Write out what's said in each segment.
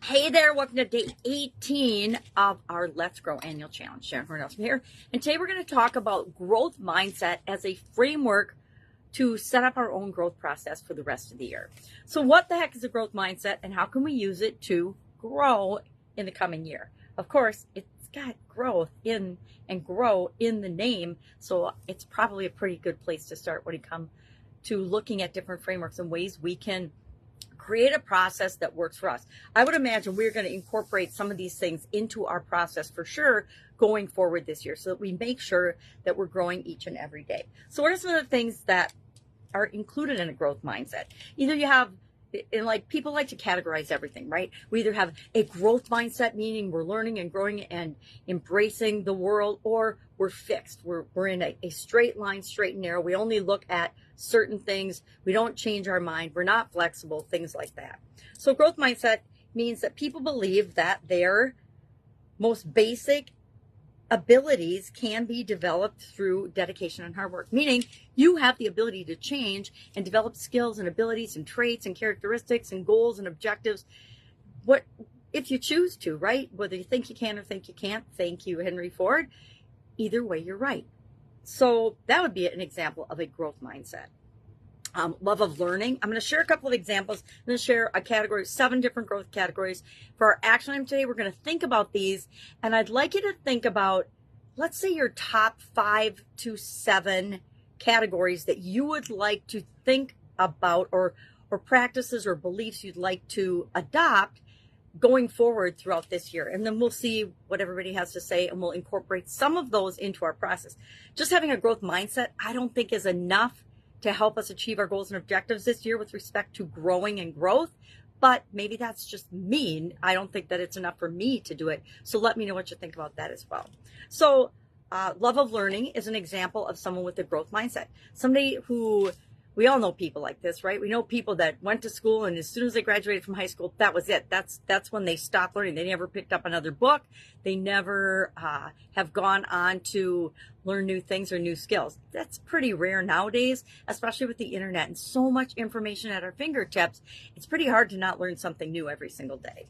Hey there, welcome to day 18 of our Let's Grow Annual Challenge. Sharon Horne-Ellstrom here. And today we're going to talk about growth mindset as a framework to set up our own growth process for the rest of the year. So what the heck is a growth mindset and how can we use it to grow in the coming year? Of course, it's got growth in and grow in the name. So it's probably a pretty good place to start when it comes to looking at different frameworks and ways we can create a process that works for us. I would imagine we're going to incorporate some of these things into our process for sure going forward this year so that we make sure that we're growing each and every day. So what are some of the things that are included in a growth mindset? Either you have, and like people like to categorize everything, right? We either have a growth mindset, meaning we're learning and growing and embracing the world, or we're fixed. We're in a straight line, straight and narrow. We only look at certain things. We don't change our mind. We're not flexible, things like that. So growth mindset means that people believe that their most basic abilities can be developed through dedication and hard work, meaning you have the ability to change and develop skills and abilities and traits and characteristics and goals and objectives. What if you choose to, right? Whether you think you can or think you can't. Thank you, Henry Ford. Either way, you're right. So that would be an example of a growth mindset. Love of learning. I'm going to share a couple of examples. I'm going to share a category, 7 different growth categories. For our action item today, we're going to think about these. And I'd like you to think about, let's say, your top 5 to 7 categories that you would like to think about or practices or beliefs you'd like to adopt going forward throughout this year. And then we'll see what everybody has to say and we'll incorporate some of those into our process. Just having a growth mindset, I don't think is enough to help us achieve our goals and objectives this year with respect to growing and growth. But maybe that's just me. I don't think that it's enough for me to do it. So let me know what you think about that as well. So love of learning is an example of someone with a growth mindset. Somebody who, we all know people like this, right? We know people that went to school and as soon as they graduated from high school, that was it. That's when they stopped learning. They never picked up another book. They never have gone on to learn new things or new skills. That's pretty rare nowadays, especially with the internet and so much information at our fingertips. It's pretty hard to not learn something new every single day.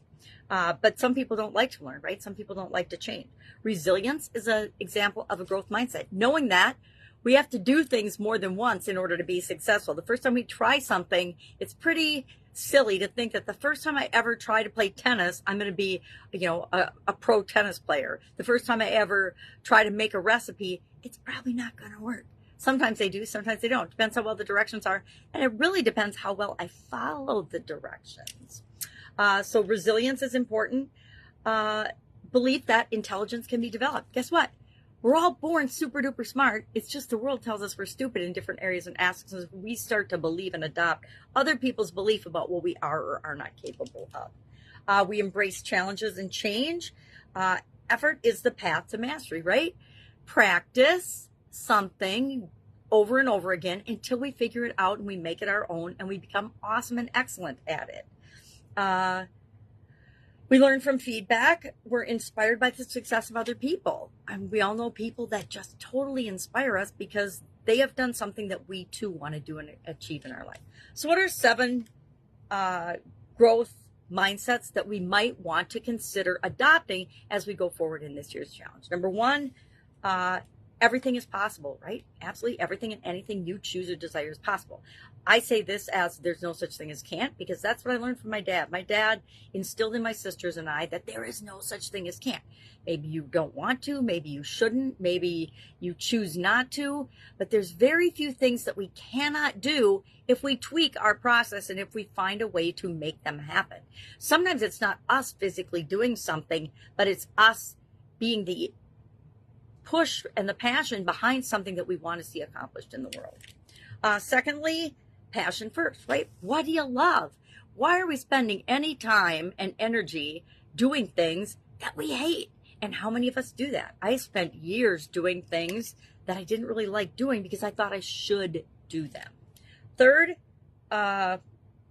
But some people don't like to learn, right? Some people don't like to change. Resilience is an example of a growth mindset. Knowing that we have to do things more than once in order to be successful. The first time we try something, it's pretty silly to think that the first time I ever try to play tennis, I'm going to be, a pro tennis player. The first time I ever try to make a recipe, it's probably not going to work. Sometimes they do, sometimes they don't. Depends how well the directions are. And it really depends how well I follow the directions. So resilience is important. Belief that intelligence can be developed. Guess what? We're all born super duper smart. It's just the world tells us we're stupid in different areas and asks us if we start to believe and adopt other people's belief about what we are or are not capable of. We embrace challenges and change. Effort is the path to mastery, right? Practice something over and over again until we figure it out and we make it our own and we become awesome and excellent at it. We learn from feedback. We're inspired by the success of other people. And we all know people that just totally inspire us because they have done something that we too want to do and achieve in our life. So what are 7 growth mindsets that we might want to consider adopting as we go forward in this year's challenge? Number 1, everything is possible, right? Absolutely everything and anything you choose or desire is possible. I say this as there's no such thing as can't because that's what I learned from my dad. My dad instilled in my sisters and I that there is no such thing as can't. Maybe you don't want to, maybe you shouldn't, maybe you choose not to, but there's very few things that we cannot do if we tweak our process and if we find a way to make them happen. Sometimes it's not us physically doing something, but it's us being the push and the passion behind something that we want to see accomplished in the world. Secondly, passion first, right? What do you love? Why are we spending any time and energy doing things that we hate? And how many of us do that? I spent years doing things that I didn't really like doing because I thought I should do them. Third,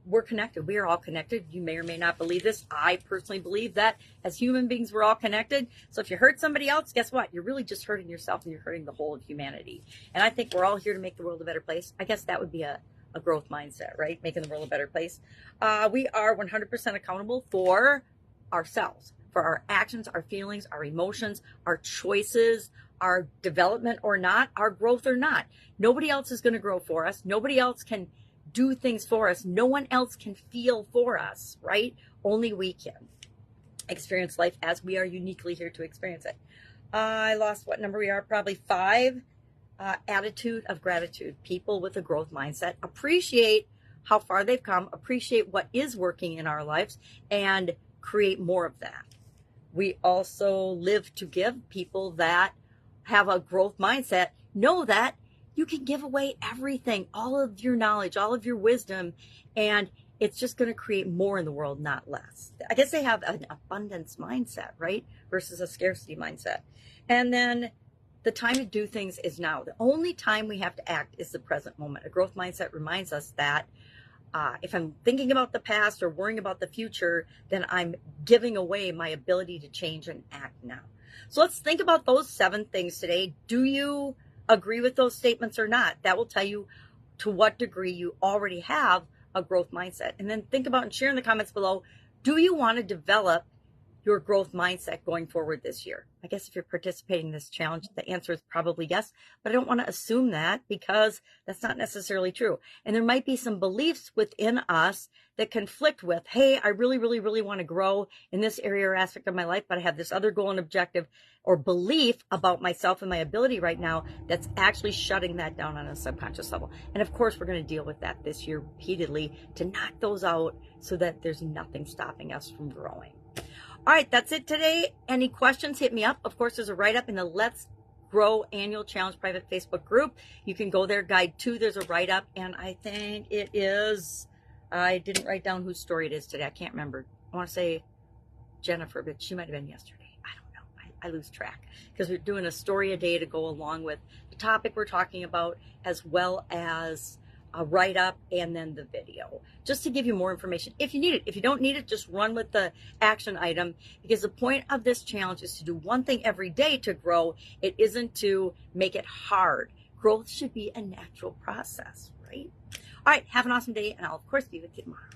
we're connected. We are all connected. You may or may not believe this. I personally believe that as human beings, we're all connected. So if you hurt somebody else, guess what? You're really just hurting yourself and you're hurting the whole of humanity. And I think we're all here to make the world a better place. I guess that would be a growth mindset, right? Making the world a better place. We are 100% accountable for ourselves, for our actions, our feelings, our emotions, our choices, our development or not, our growth or not. Nobody else is going to grow for us. Nobody else can do things for us. No one else can feel for us, right? Only we can experience life as we are uniquely here to experience it. I lost what number we are, probably 5. Attitude of gratitude. People with a growth mindset appreciate how far they've come, appreciate what is working in our lives, and create more of that. We also live to give. People that have a growth mindset know that you can give away everything, all of your knowledge, all of your wisdom, and it's just going to create more in the world, not less. I guess they have an abundance mindset, right? Versus a scarcity mindset. And then the time to do things is now. The only time we have to act is the present moment. A growth mindset reminds us that if I'm thinking about the past or worrying about the future, then I'm giving away my ability to change and act now. So let's think about those 7 things today. Do you agree with those statements or not? That will tell you to what degree you already have a growth mindset. And then think about and share in the comments below, do you want to develop your growth mindset going forward this year? I guess if you're participating in this challenge, the answer is probably yes, but I don't want to assume that because that's not necessarily true. And there might be some beliefs within us that conflict with, hey, I really, really, really want to grow in this area or aspect of my life, but I have this other goal and objective or belief about myself and my ability right now that's actually shutting that down on a subconscious level. And of course, we're going to deal with that this year repeatedly to knock those out so that there's nothing stopping us from growing. All right, that's it today. Any questions, hit me up. Of course, there's a write-up in the Let's Grow Annual Challenge private Facebook group. You can go there, guide 2. There's a write-up, and I think it is, I didn't write down whose story it is today. I can't remember. I want to say Jennifer, but she might have been yesterday. I don't know. I lose track because we're doing a story a day to go along with the topic we're talking about, as well as a write-up and then the video, just to give you more information if you need it. If you don't need it, just run with the action item, because the point of this challenge is to do one thing every day to grow. It isn't to make it hard. Growth should be a natural process, right? All right, have an awesome day, and I'll of course be with you tomorrow.